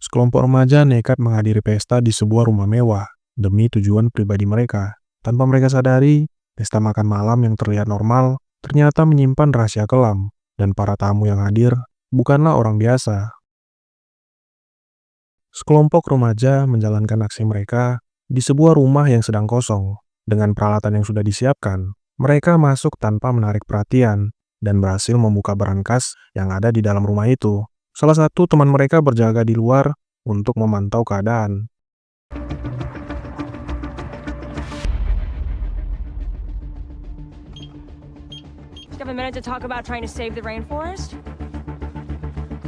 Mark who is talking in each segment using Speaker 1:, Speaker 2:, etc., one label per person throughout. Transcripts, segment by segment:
Speaker 1: Sekelompok remaja nekat menghadiri pesta di sebuah rumah mewah demi tujuan pribadi mereka. Tanpa mereka sadari, pesta makan malam yang terlihat normal ternyata menyimpan rahasia kelam, dan para tamu yang hadir bukanlah orang biasa. Sekelompok remaja menjalankan aksi mereka di sebuah rumah yang sedang kosong. Dengan peralatan yang sudah disiapkan, mereka masuk tanpa menarik perhatian dan berhasil membuka berangkas yang ada di dalam rumah itu. Salah satu teman mereka berjaga di luar untuk memantau keadaan.
Speaker 2: You have a minute to talk about trying to save the rainforest?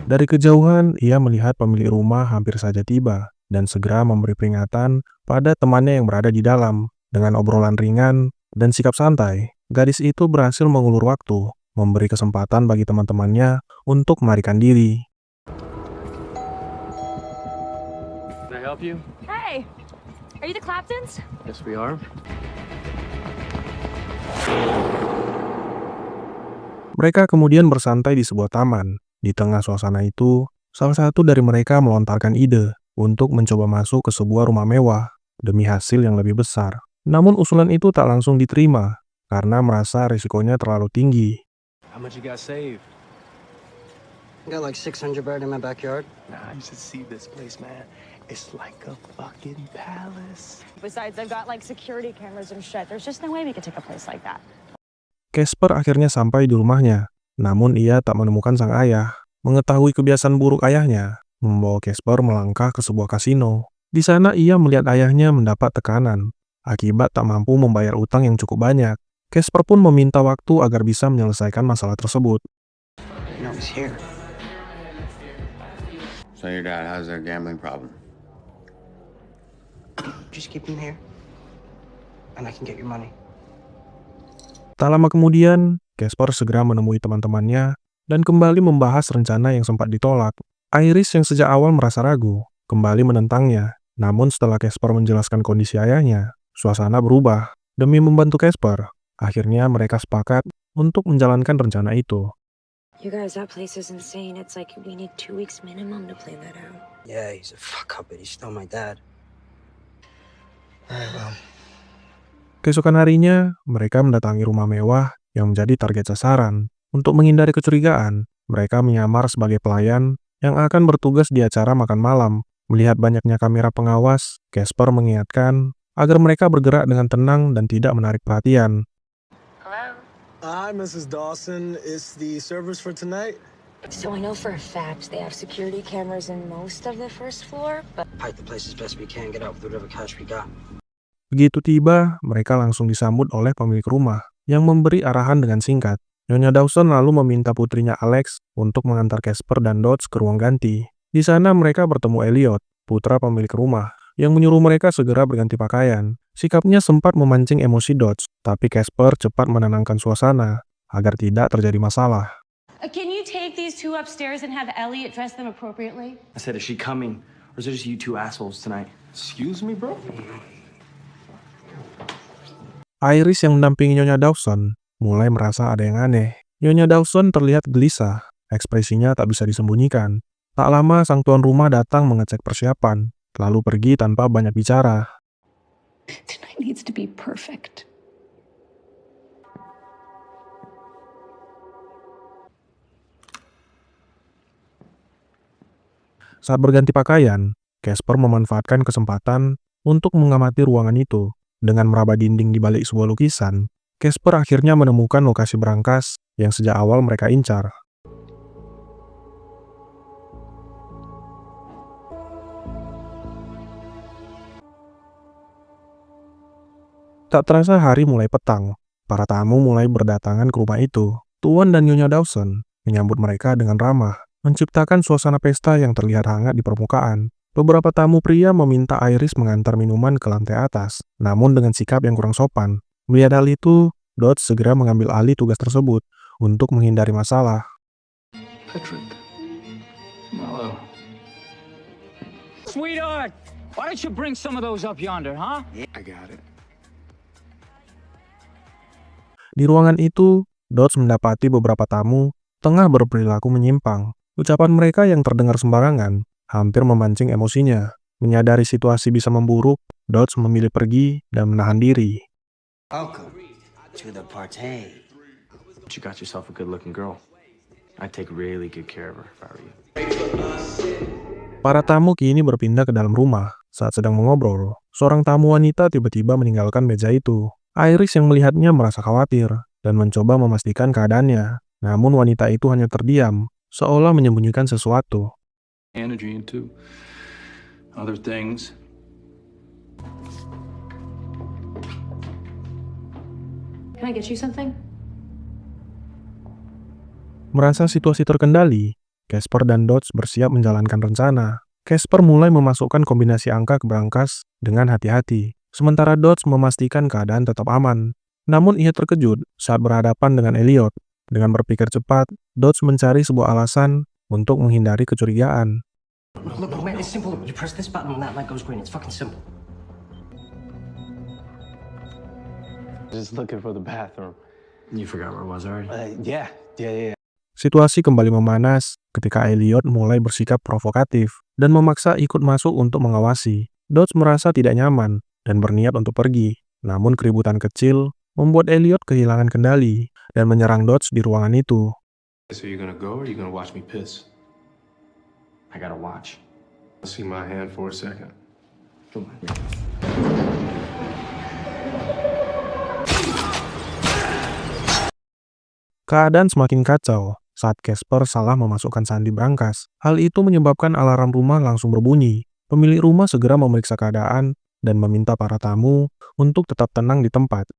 Speaker 1: Dari kejauhan, ia melihat pemilik rumah hampir saja tiba dan segera memberi peringatan pada temannya yang berada di dalam. Dengan obrolan ringan dan sikap santai, gadis itu berhasil mengulur waktu, memberi kesempatan bagi teman-temannya untuk melarikan diri.
Speaker 3: Can I help you?
Speaker 2: Hey, are you the Claptons?
Speaker 3: Yes, we are.
Speaker 1: Mereka kemudian bersantai di sebuah taman. Di tengah suasana itu, salah satu dari mereka melontarkan ide untuk mencoba masuk ke sebuah rumah mewah demi hasil yang lebih besar. Namun usulan itu tak langsung diterima karena merasa risikonya terlalu tinggi.
Speaker 3: How much you got saved?
Speaker 4: I got like 600 bird in my backyard.
Speaker 3: Nah, you should see this place, man. It's like a fucking palace.
Speaker 2: Besides, I've got like security cameras and shit. There's just no way we could take a place like that.
Speaker 1: Casper akhirnya sampai di rumahnya, namun ia tak menemukan sang ayah. Mengetahui kebiasaan buruk ayahnya, membawa Casper melangkah ke sebuah kasino. Di sana ia melihat ayahnya mendapat tekanan akibat tak mampu membayar utang yang cukup banyak. Casper pun meminta waktu agar bisa menyelesaikan masalah tersebut.
Speaker 4: No, he's here.
Speaker 5: So your dad has a gambling problem.
Speaker 4: Just keep him here, and I can get your money.
Speaker 1: Tak lama kemudian, Casper segera menemui teman-temannya dan kembali membahas rencana yang sempat ditolak. Iris yang sejak awal merasa ragu, kembali menentangnya. Namun setelah Casper menjelaskan kondisi ayahnya, suasana berubah. Demi membantu Casper, akhirnya mereka sepakat untuk menjalankan rencana itu.
Speaker 6: You guys, that place is insane. It's like we need 2 weeks minimum to plan that out.
Speaker 4: Yeah, he's a fuck up, but he's still my dad. Alright, well.
Speaker 1: Keesokan harinya, mereka mendatangi rumah mewah yang menjadi target sasaran. Untuk menghindari kecurigaan, mereka menyamar sebagai pelayan yang akan bertugas di acara makan malam. Melihat banyaknya kamera pengawas, Casper mengingatkan agar mereka bergerak dengan tenang dan tidak menarik perhatian.
Speaker 6: Hello?
Speaker 7: Hi, Mrs. Dawson. Is the service for tonight?
Speaker 6: So I know for a fact they have security cameras in most of the first floor, but
Speaker 4: Pipe the place as best we can, get out with whatever cash we got.
Speaker 1: Begitu tiba, mereka langsung disambut oleh pemilik rumah yang memberi arahan dengan singkat. Nyonya Dawson lalu meminta putrinya Alex untuk mengantar Casper dan Dodge ke ruang ganti. Di sana mereka bertemu Elliot, putra pemilik rumah, yang menyuruh mereka segera berganti pakaian. Sikapnya sempat memancing emosi Dodge, tapi Casper cepat menenangkan suasana agar tidak terjadi masalah.
Speaker 2: Can you take these two upstairs and have Elliot dress them appropriately?
Speaker 3: I said, is she coming? Or is it just you two assholes tonight?
Speaker 7: Excuse me, bro?
Speaker 1: Iris yang mendampingi Nyonya Dawson mulai merasa ada yang aneh. Nyonya Dawson terlihat gelisah, ekspresinya tak bisa disembunyikan. Tak lama sang tuan rumah datang mengecek persiapan, lalu pergi tanpa banyak bicara.
Speaker 6: tonight needs to be perfect.
Speaker 1: Saat berganti pakaian, Casper memanfaatkan kesempatan untuk mengamati ruangan itu. Dengan meraba dinding di balik sebuah lukisan, Casper akhirnya menemukan lokasi berangkas yang sejak awal mereka incar. Tak terasa hari mulai petang. Para tamu mulai berdatangan ke rumah itu. Tuan dan Nyonya Dawson menyambut mereka dengan ramah, menciptakan suasana pesta yang terlihat hangat di permukaan. Beberapa tamu pria meminta Iris mengantar minuman ke lantai atas, namun dengan sikap yang kurang sopan. Melihat hal itu, Dodge segera mengambil alih tugas tersebut untuk menghindari masalah.
Speaker 3: Patrick. Hello.
Speaker 8: Sweetheart, why don't you bring some of those up yonder, huh?
Speaker 3: I got it.
Speaker 1: Di ruangan itu, Dodge mendapati beberapa tamu tengah berperilaku menyimpang. Ucapan mereka yang terdengar sembarangan hampir memancing emosinya. Menyadari situasi bisa memburuk, Dodge memilih pergi dan menahan diri.
Speaker 4: Welcome to the party.
Speaker 3: You got yourself a good-looking girl. I'd take really good care of her if I were you.
Speaker 1: Para tamu kini berpindah ke dalam rumah. Saat sedang mengobrol, seorang tamu wanita tiba-tiba meninggalkan meja itu. Iris yang melihatnya merasa khawatir dan mencoba memastikan keadaannya. Namun wanita itu hanya terdiam, seolah menyembunyikan sesuatu.
Speaker 9: Energy into other things.
Speaker 2: Can I get you something?
Speaker 1: Merasa situasi terkendali, Casper dan Dodge bersiap menjalankan rencana. Casper mulai memasukkan kombinasi angka ke berangkas dengan hati-hati, sementara Dodge memastikan keadaan tetap aman. Namun ia terkejut saat berhadapan dengan Elliot. Dengan berpikir cepat, Dodge mencari sebuah alasan untuk menghindari kecurigaan.
Speaker 4: Look, man, it's simple. You press this button and that light goes green. It's fucking simple.
Speaker 3: Just looking for the bathroom.
Speaker 4: You forgot where it was already.
Speaker 3: Yeah.
Speaker 1: Situasi kembali memanas ketika Elliot mulai bersikap provokatif dan memaksa ikut masuk untuk mengawasi. Dodge merasa tidak nyaman dan berniat untuk pergi. Namun keributan kecil membuat Elliot kehilangan kendali dan menyerang Dodge di ruangan itu.
Speaker 9: So you gonna go or you gonna watch me piss?
Speaker 4: I gotta watch.
Speaker 9: See my hand for a second.
Speaker 4: Come on.
Speaker 1: Keadaan semakin kacau saat Casper salah memasukkan sandi berangkas. Hal itu menyebabkan alarm rumah langsung berbunyi. Pemilik rumah segera memeriksa keadaan dan meminta para tamu untuk tetap tenang di tempat.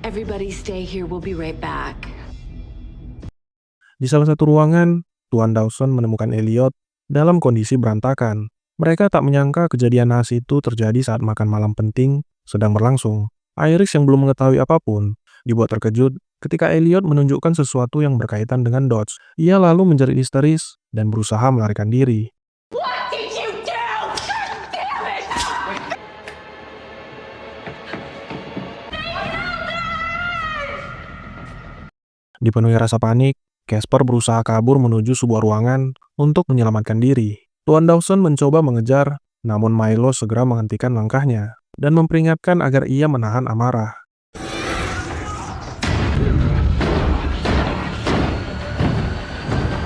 Speaker 2: Everybody stay here. We'll be right back.
Speaker 1: Di salah satu ruangan, Tuan Dawson menemukan Elliot dalam kondisi berantakan. Mereka tak menyangka kejadian naas itu terjadi saat makan malam penting sedang berlangsung. Iris yang belum mengetahui apapun dibuat terkejut ketika Elliot menunjukkan sesuatu yang berkaitan dengan Dodge. Ia lalu menjerit histeris dan berusaha melarikan diri.
Speaker 2: What did you do? God damn it!
Speaker 1: Dipenuhi rasa panik, Casper berusaha kabur menuju sebuah ruangan untuk menyelamatkan diri. Tuan Dawson mencoba mengejar, namun Milo segera menghentikan langkahnya dan memperingatkan agar ia menahan amarah.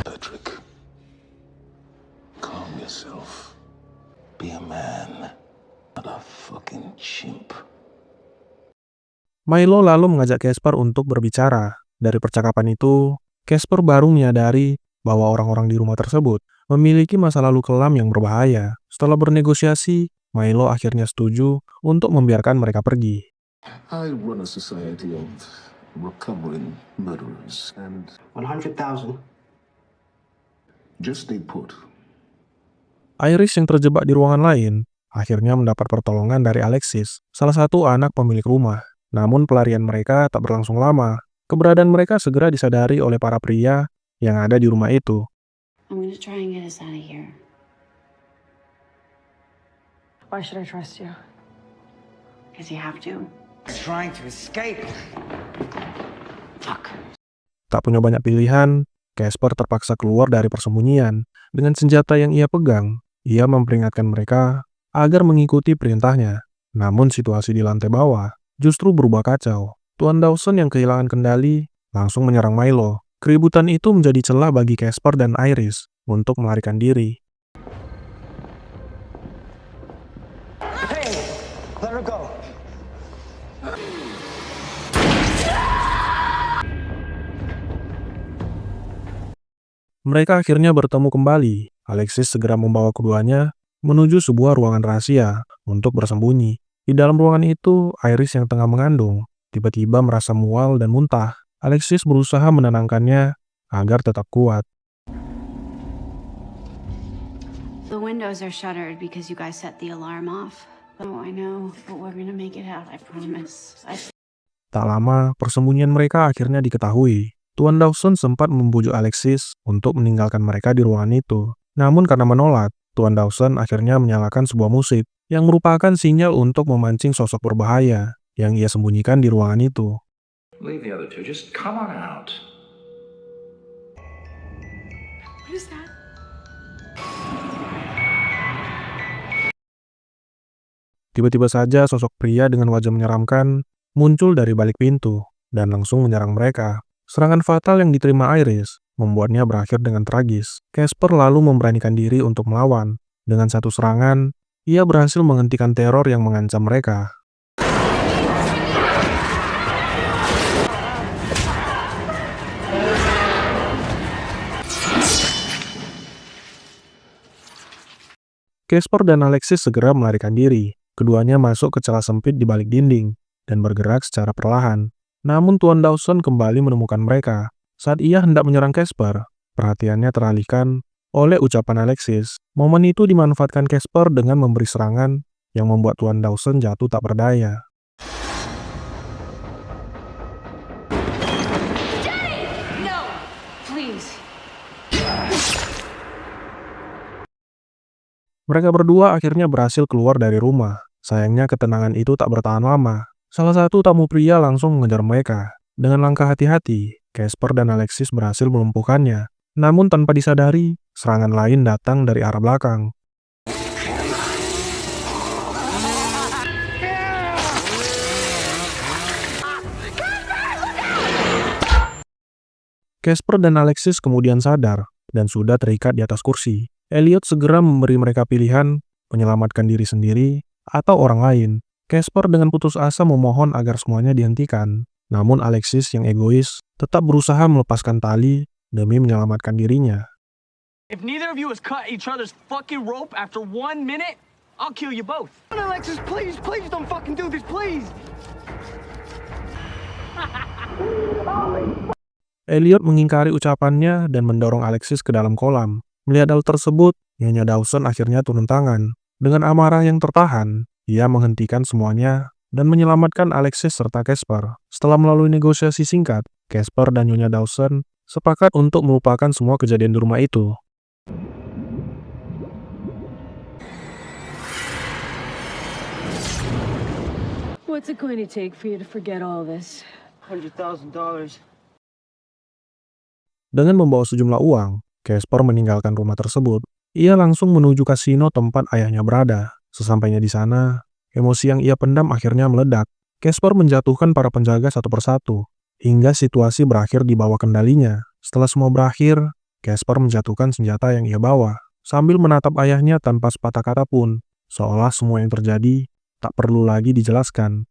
Speaker 9: Patrick, calm yourself. Be a man, not a fucking chimp.
Speaker 1: Milo lalu mengajak Casper untuk berbicara. Dari percakapan itu, Casper baru menyadari bahwa orang-orang di rumah tersebut memiliki masa lalu kelam yang berbahaya. Setelah bernegosiasi, Milo akhirnya setuju untuk membiarkan mereka pergi.
Speaker 9: I run a society of recovering murderers and
Speaker 4: 100,000.
Speaker 9: just stay put.
Speaker 1: Iris yang terjebak di ruangan lain akhirnya mendapat pertolongan dari Alexis, salah satu anak pemilik rumah. Namun pelarian mereka tak berlangsung lama. Keberadaan mereka segera disadari oleh para pria yang ada di rumah itu.
Speaker 2: I'm gonna try and get us out of here.
Speaker 6: Why should I trust you?
Speaker 2: Because you have to.
Speaker 4: Trying to escape.
Speaker 2: Fuck.
Speaker 1: Tak punya banyak pilihan, Casper terpaksa keluar dari persembunyian. Dengan senjata yang ia pegang, ia memperingatkan mereka agar mengikuti perintahnya. Namun situasi di lantai bawah justru berubah kacau. Tuan Dawson yang kehilangan kendali langsung menyerang Milo. Keributan itu menjadi celah bagi Casper dan Iris untuk melarikan diri.
Speaker 7: Hey, let her go.
Speaker 1: Mereka akhirnya bertemu kembali. Alexis segera membawa keduanya menuju sebuah ruangan rahasia untuk bersembunyi. Di dalam ruangan itu, Iris yang tengah mengandung tiba-tiba merasa mual dan muntah. Alexis berusaha menenangkannya agar tetap kuat.
Speaker 2: The windows are shuttered because you guys set the alarm off. Oh, I know, but we're gonna make it out, I promise.
Speaker 1: Tak lama, persembunyian mereka akhirnya diketahui. Tuan Dawson sempat membujuk Alexis untuk meninggalkan mereka di ruangan itu. Namun karena menolak, Tuan Dawson akhirnya menyalakan sebuah musik yang merupakan sinyal untuk memancing sosok berbahaya yang ia sembunyikan di ruangan itu.
Speaker 10: Leave the other two. Just come on out.
Speaker 2: What is that?
Speaker 1: Tiba-tiba saja sosok pria dengan wajah menyeramkan muncul dari balik pintu dan langsung menyerang mereka. Serangan fatal yang diterima Iris membuatnya berakhir dengan tragis. Casper lalu memberanikan diri untuk melawan. Dengan satu serangan, ia berhasil menghentikan teror yang mengancam mereka. Casper dan Alexis segera melarikan diri. Keduanya masuk ke celah sempit di balik dinding dan bergerak secara perlahan. Namun Tuan Dawson kembali menemukan mereka. Saat ia hendak menyerang Casper, perhatiannya teralihkan oleh ucapan Alexis. Momen itu dimanfaatkan Casper dengan memberi serangan yang membuat Tuan Dawson jatuh tak berdaya.
Speaker 2: No! Please.
Speaker 1: Mereka berdua akhirnya berhasil keluar dari rumah. Sayangnya ketenangan itu tak bertahan lama. Salah satu tamu pria langsung mengejar mereka. Dengan langkah hati-hati, Casper dan Alexis berhasil melumpuhkannya. Namun tanpa disadari, serangan lain datang dari arah belakang. Casper dan Alexis kemudian sadar dan sudah terikat di atas kursi. Elliot segera memberi mereka pilihan menyelamatkan diri sendiri atau orang lain. Casper dengan putus asa memohon agar semuanya dihentikan. Namun Alexis yang egois tetap berusaha melepaskan tali demi menyelamatkan dirinya.
Speaker 3: If neither of you has cut each other's fucking rope after 1 minute, I'll kill you both. Alexis, please, please don't fucking do this, please.
Speaker 1: Elliot mengingkari ucapannya dan mendorong Alexis ke dalam kolam. Melihat hal tersebut, Nyonya Dawson akhirnya turun tangan. Dengan amarah yang tertahan, ia menghentikan semuanya dan menyelamatkan Alexis serta Casper. Setelah melalui negosiasi singkat, Casper dan Nyonya Dawson sepakat untuk melupakan semua kejadian di rumah itu.
Speaker 10: What's it going to take for you to forget all this?
Speaker 3: $100,000.
Speaker 1: Dengan membawa sejumlah uang, Casper meninggalkan rumah tersebut. Ia langsung menuju kasino tempat ayahnya berada. Sesampainya di sana, emosi yang ia pendam akhirnya meledak. Casper menjatuhkan para penjaga satu persatu, hingga situasi berakhir di bawah kendalinya. Setelah semua berakhir, Casper menjatuhkan senjata yang ia bawa, sambil menatap ayahnya tanpa sepatah kata pun, seolah semua yang terjadi tak perlu lagi dijelaskan.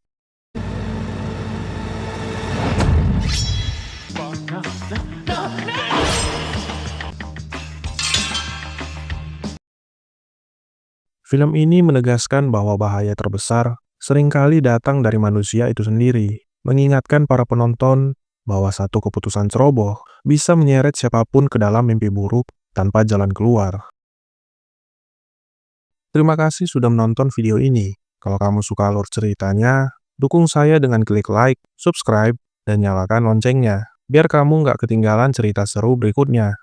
Speaker 1: Film ini menegaskan bahwa bahaya terbesar seringkali datang dari manusia itu sendiri, mengingatkan para penonton bahwa satu keputusan ceroboh bisa menyeret siapapun ke dalam mimpi buruk tanpa jalan keluar. Terima kasih sudah menonton video ini. Kalau kamu suka alur ceritanya, dukung saya dengan klik like, subscribe, dan nyalakan loncengnya, biar kamu nggak ketinggalan cerita seru berikutnya.